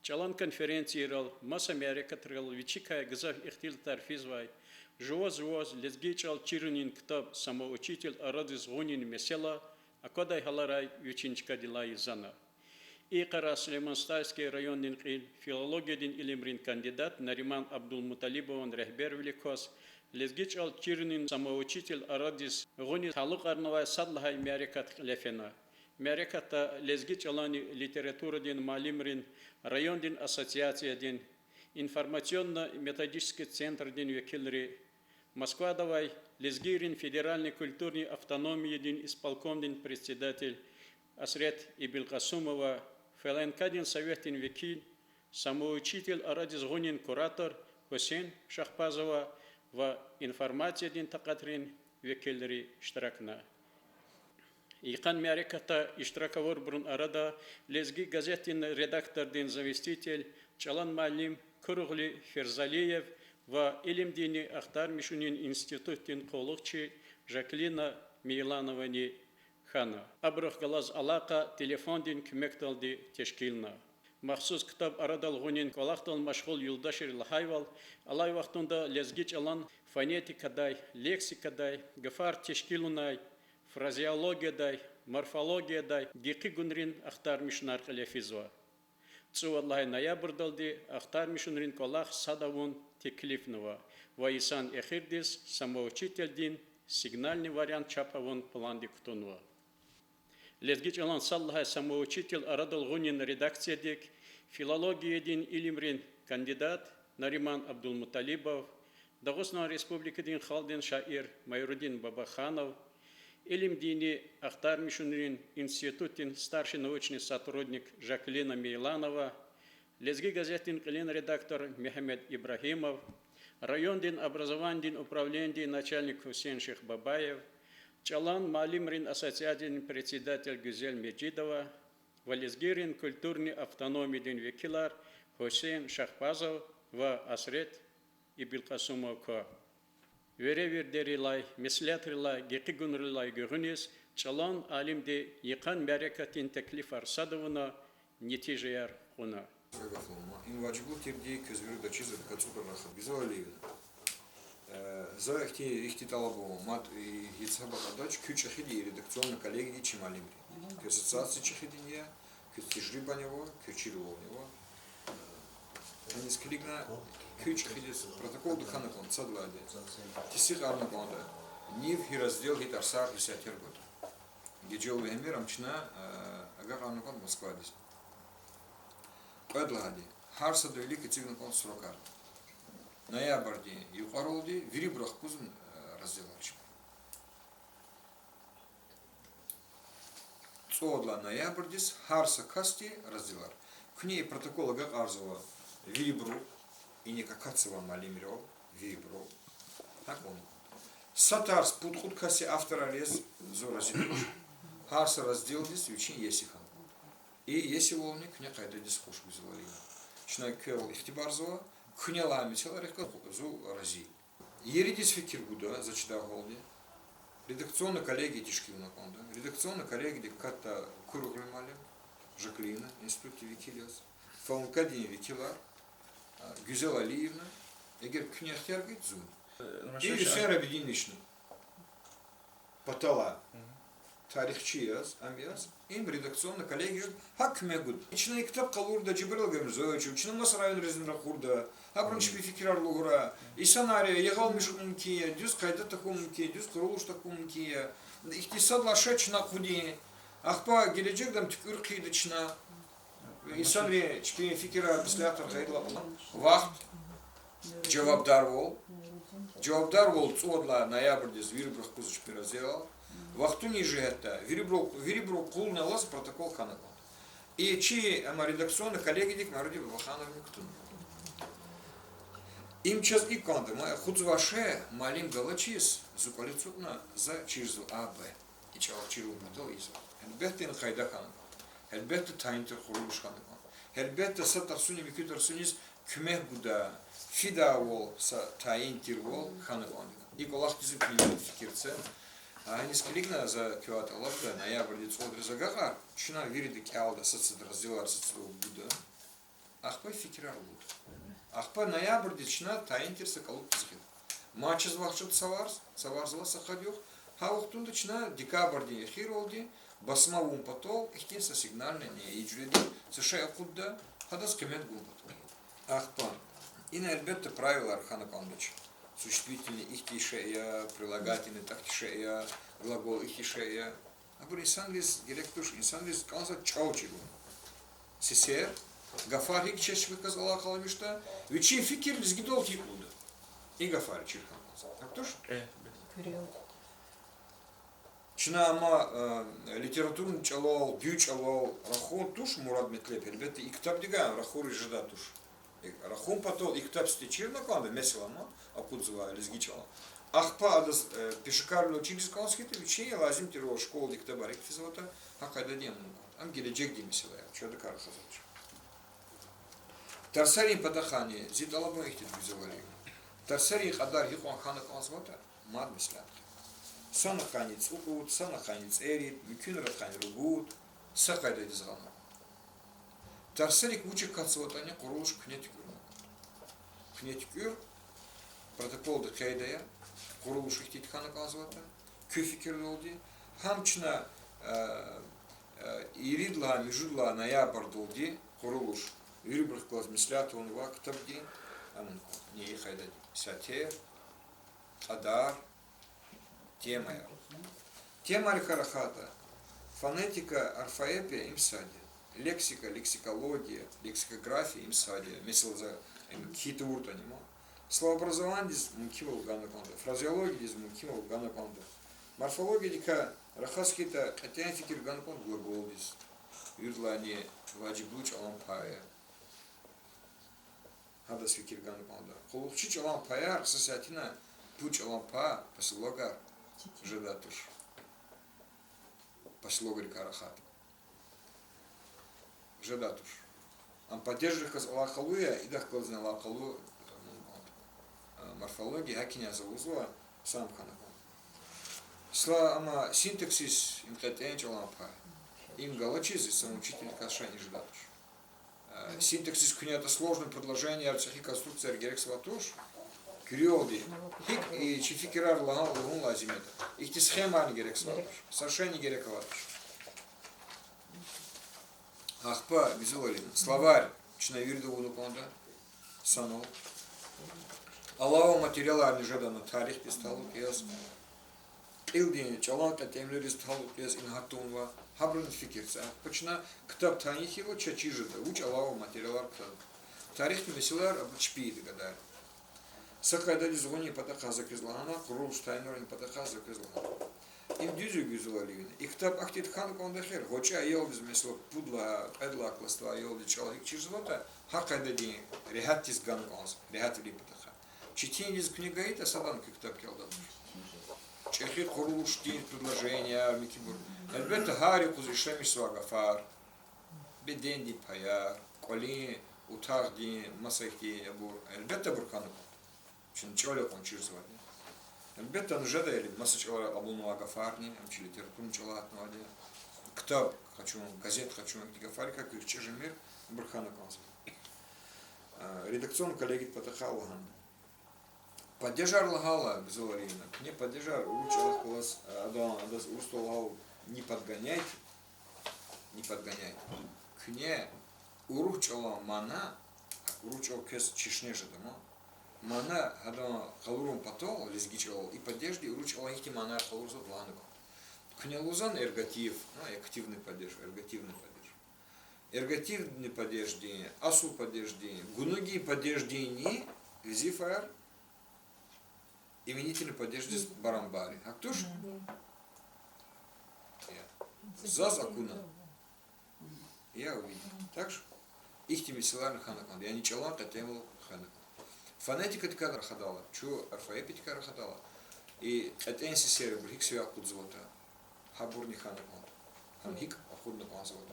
Чалан конференции рал, масса Америка трал, вичикая газах ихтил тарфизвай, жуаз лезгичал чирунин ктаб самоучитель арадис гунин месела, а кодай халарай вичинчка дилай зана. Икара Слеманстальский районный филология илимрин кандидат Нариман Абдулмуталибован рехбер великос, лезгичал чирунин самоучитель арадис гунин халук арновая садлахай Америкат лефена. Мереката лезгичалани литература дин малимрин район дин ассоциация дин информационно-методический центр дин векилри Москва давай лезгирин федеральной культурной автономии дин исполком дин председатель Асрет Ибилкасумова ФЛНК дин совет дин векиль самоучитель Арадис Гунин куратор Хусейн Шахпазова в информация дин такатрин векилри штракна. Иқан Мереката иштраковор брун арада лезги газетин редактор дин заместитель Чалан Малим Куругли Ферзалиев в Илимдини Ахтар Мишунин институтин колукчи Жаклина Милановани Хана. Абрух галаз алака телефон дин кмекталди тешкилна. Махсус китаб арадал гунин колахтал машгул юлдашир лахайвал алай вақтунда лезгич алан фонетикадай, лексикадай, гафар тешкилунай фразеология дай, морфология дай, гики гунрин ахтар мишнар калефизва. Цуаллахи ноябрдалди ахтар мишунрин колах садавун теклифнова. Ваисан эхирдис самоучитель дин сигнальный вариант чапавун планди кутунва. Лезгич алан саллахай самоучитель арадал гунин редакция дик, филология дин илимрин кандидат Нариман Абдулмуталибов, Дагостан республика дин халдин шаир Майрудин Бабаханов, Илимдини Ахтар Мишунрин институтин старший научный сотрудник Жаклина Миланова, лезги газетин клин редактор Мехмед Ибрагимов, район дин образование дин управление начальник Хусейн Шейх Бабаев, Чалан Малимрин ассоциативный председатель Гюзель Меджидова, Валезгирин культурный автономии дин векилар Хусейн Шахпазов в Асрет Ибилкасумов ко. Веревердерилай, мислетрилай, гекигунрилай гюрнис, Чалан алимде якан мерекатин теклиф арсадовна нетижеяр хуна. Им ваджиблу тирди көзбөрү да чизет кацупарнаха визуалив. За ихти талабу мат и хитсабакадач күч хиди редакционный коллеги чималимри. К ассоциации чехидинья, к тижрибанево, к чирвонево. Они скригна күч хидис протокол духанакон цадладе. Тисих арнаконда. Нив и раздел хит арсар хисятер год. Геджол вемерам чна агар арнакон Москвадис. Падлади. Харса до великий цигнакон срокар. Ноябрьде юқаролди вирибрах кузун разделарчы. Цодла ноябрьдис харса касти разделар. К ней протокола гак арзова вирибру и не какацева малимиров вирибру. Так он. Сатарс путхут каси автора лес зоразилуш. Харса разделдис ючин есихан. И есиловник кня кайда дискуш визуалина. Чна кел ихтибарзова. Княлами человека зу рази. Еридис фикир гуда зачда голди. Редакционно коллеги тишкивна конда. Редакционно коллеги ката куруглемали. Жаклина, институт Викилиас. Фаункадин Викилар. Гюзел Алиевна. Егер княхтер гит зун. И сера бединишну. Патала. Тарихчияс, амбияс, им редакционно коллеги хак мегуд. Ична иктаб калурда Джибрил Гамзович, ична нас район резин рахурда, абранчпи фикирар лугура, и санария, ягал мишукункия, дюс кайда такумункия, дюс кролуш такумункия, ихтисад лашачна куди, ахпа геледжегдам тюкур кидачна, и санри чпи фикира бислятар хайдла, вахт, джавабдар вол, цодла ноябрь звирбрах кузыч пиразел. Вахту ниже это вирибру кул на лаз протокол ханакон. И чи редакционные коллеги дик народи баханов никто. Им час и конда мы худзваше малим галачис зукалицутна за чирзу АБ. И чал чиру метал из. Хелбеттин хайдахан. Хелбетте тайнтер хуруш ханакон. Хелбетте сатар суни микютер сунис кмех гуда фида вол са тайнтер вол ханакон. И колах тизу климат фикирце. Они скригна за кюата лапда ноябрь децодр загага, чина вириды кялда социд разделар социдов буда, Ахпа фикер арбуд. Ахпа ноябрь дична таинтерса калуп тизгид. Мачыз вахшат саварзла сахадюх. Хаухтун дична декабрь день эхир олди. Басма вум потол, ихтинса сигнальный не иджведи. США куда, хадас кемет гум потол. Ахпа. И на эльбетте правила Архана Пандыч. Существительные ихтишея, прилагательные тахтишея, глагол ихтишея. А бүр инсан виз директуш, инсан виз канза чаучигу. Сесер, гафар хик чеш выказ Аллах халамишта, вичи фикир виз гидол тиклуда. И гафар чирхан канза. Так тоже? Чина ама литературный чалал, дю чалал, рахон туш мурад метлеп, ребята, и ктаб диган, рахур и жада туш. Рахун потол, и ктаб стечирна канда, месила ма, акудзва, лизги чалал. Ахпа адас пешекарлы учились канските, вичи лазим тиро школ диктаба ректизота, хакайда дем. Ам геледжек демисила, чода кар хазач. Тарсарин падахани, зидалабу ихтит визовали. Тарсарин хадар хихон хана канзвата, мад мислят. Sana xanits uqut, sana xanits erit, mümkün xani rugut, saqayda dizgana. Tarsarik uçuk katsıvatani kuruluş künetükür, protokolda kaydaya, kuruluş ihtitkana kazvata, köfikirli oldu. Hamçına iridla, mijudla noyabrda oldu, kuruluş, yürübürük klaz misliyatı onu vakıtab din, neyi kayda din, satir, adar, тема. Тема Аль-Харахата. Фонетика, орфоэпия им сади. Лексика, лексикология, лексикография им сади. Мисл за какие-то уртанимо. Словообразование диз мукимал ганаконда. Фразеология диз мукимал ганаконда. Морфология дика рахаскита хотя фикир ганаконда глагол диз. Юрдлани ваджиблуч алампая. Хадас фикир ганаконда. Холухчич алампая сосятина пуч алампа посылогар. Жедатуш. Послогарь Карахат. Жедатуш. Ам поддерживает Аллахалуя и дахклазна Аллахалу морфология Акиня Заузла сам ханакон. Сла ама синтаксис им катенч Аллахпа. Им галачиз и самоучитель Кашани Жедатуш. Синтаксис кунята сложное предложение арцахи конструкция Аргерекс Ватуш. Кюриоди, хик и чификирар лагун лазимета. Их ти схема не герек сватуш. Совершенно не герек ватуш. Ахпа, визуалин. Словарь. Чнавирда унуконда. Санол. Аллаху материала нежадано тарих писталу кез. Илдин чаланка темлери сталу кез инхатунва. Хабрун фикирца. Почна ктаб танихило чачижида. Уч Аллаху материалар ктаб. Тарих мисилар абучпиды гадар. Сакайда дизгони патаха закизлана, курул штайнер ин патаха закизлана. Им дюзю гюзуаливин. И ктаб ахтит хан кондахер. Хоча ел без месло пудла, педла кластва ел дичалхик чижзота. Хакайда дин рехат тиз ган конс, рехат вли патаха. Читин диз книга ита садан ктаб келдам. Чехит курул штин предложения микибур. Элбетта хари кузишемиш свагафар. Беденди паяр, коли утарди масахти ябур. Элбетта буркану. Чоло он чирзвали. Элбетта нужада или масачала абуну агафарни, амчи литературу чала атнуади. Ктаб хочу, газет хочу, гафари, как их чижемир, бурхана конс. Редакционный коллеги Патахалухан. Поддержар лагала безуарина. Не поддержар, уручала класс, адас урстолал не подгоняйте. Не подгоняйте. Кне уручала мана, уручал кес чешнежа дома. Мана, когда халурум потол, лезгичал и поддержки, уручал ихти мана халурза бланку. Княлузан эргатив, активный поддержь, эргативный поддержь. Эргативный поддержки, асу поддержки, гунуги поддержки, зифар, именительный поддержки с барамбари. А кто ж? За закуна. Я увидел. Так же? Ихти мисиларный ханакан. Я не чалан, катемл ханакан. Фонетика така рахадала, чу орфоэпика рахадала. И это энсисери брик себя кудзвота. Хабурни ханакон. Ханхик ахудна конзвота.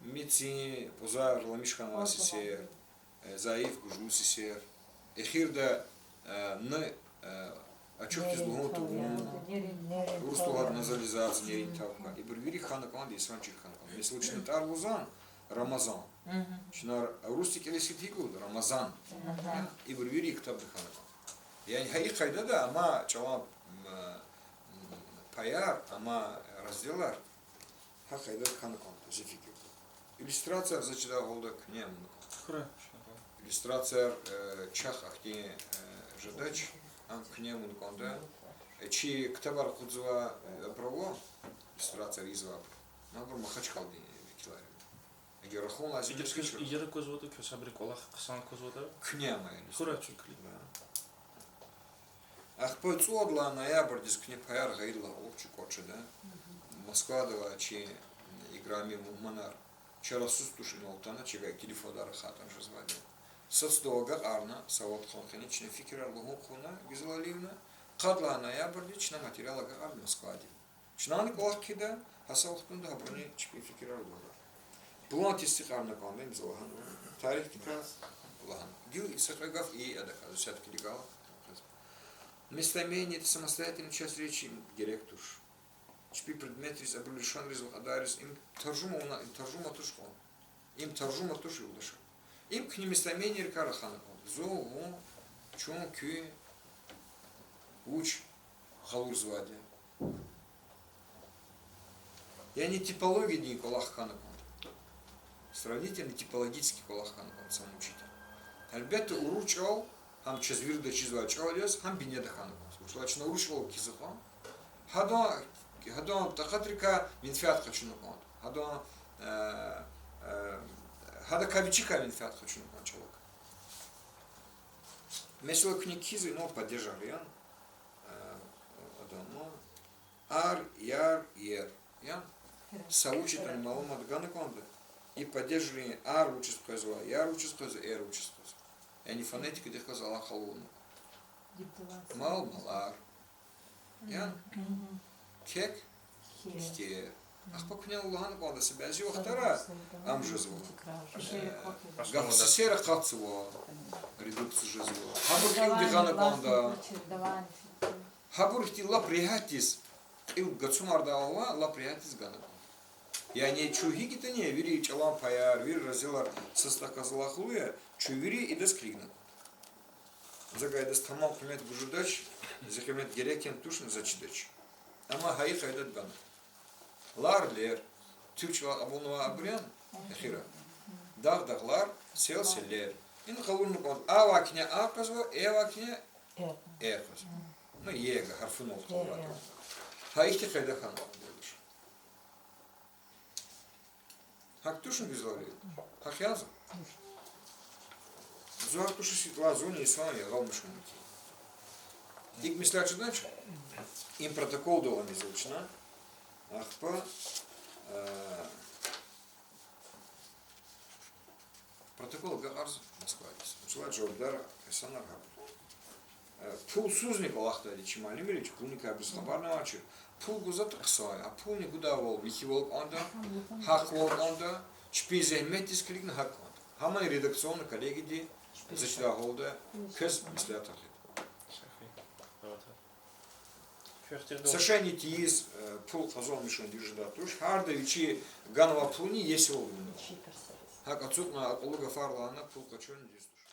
Мици позар ламишхан ласисер. Заив гужусисер. Эхирда не ачухтис луготу урстулад назализация неринтавка. И бурвири ханакон, и сванчик ханакон. Если учно тарлузан, Рамазан. Şunlar Rustik elisi oldu Ramazan. İbir veri kitap dıkanı. Yani hayır kayda da ama cevap payar ama razdiyalar ha kayda dıkanı kontu. Zifik yok. İllüstrasiya zıçıda oldu kınyam. Иллюстрация чах ахти жадач ам кнему конда чи ктабар кудзва право иллюстрация ризва набор махачкалди викилари егерахон азидеш кичу იგերը կոզոտը քյոսաբրի կոլախ 20 կոզոտը кнема խորաչու կլի ахпо цодла ноябрь дис кне паяр гайла овчу кочеда Москвадова чи играми муманар вчера сустушин олтана чига телефондар хатан жзвали соцдолга арна савод хонхеничне фикрар лохуна гизалаливна qadla ноябрь дична материалга ар Москвади чнани колахкида хасавхтунда хабрани чипи фикрар дора булат истиқарна кондем зохан тарих тика лахан гил исақагав и адака все-таки легал местоимение это самостоятельная часть речи директор чипи предмет из обрушен резул адарис им таржума тушкон им таржума тушилдыш им к ним местоимение карахана зо чон кю уч халурзваде я не типология не колахкана сравнительно типологический колахкана сам учитель альбетто уручал хам чезвирда чизвачал лес хам бинеда хана слушай на уручал кизаха хадо тахатрика минфиат хочу на кон хада кавичика минфиат хочу на кон человек mesela книгизы но поддержали я ар яр ер я соучитель малом отганы конда и поддерживали ар учит сказала яр учит сказала эр учит сказала они фонетика де сказала халуну мал малар я кек сте ах покня улан конда себя зио хтара амжезу гавси сера хатсво редукцию жезво хабурки дигана конда хабурки ла прихатис ил гацумардава ла прихатис гана я не чугигите не вери чалам паяр вир разилар состаказлахлуя чувери и дескригна загайдас тамам кемет бужудач закемет герекен тушн зачидач ама хай хайдат гана ларлер тючва абунова абрян ахира дагдаглар селселер ин халурну кон авакня аказва эвакня эрказ ну ега харфунол толрат хайхти хайдахан болуш хактушун гизлари хахяза зуартуши ситуазони ислам я галмушун ик мислячу значи им протокол долами изучена ахпа протокол гарз Москвадис учила жобдар эсанар хаб пулсузник олахтади чимали мирич пулника бисхабарна ачи пул гузат қысай а пулни гудавол вихивол онда хақвол онда чпи зехмет дискригн хақ онда хамай редакционный коллеги ди зачда холда кыз мислят ахит совершенно тиз пул хазон мишон дижда туш харда вичи ганова пулни есть ол хақ ацукна акулуга фарлана пул качон дис туш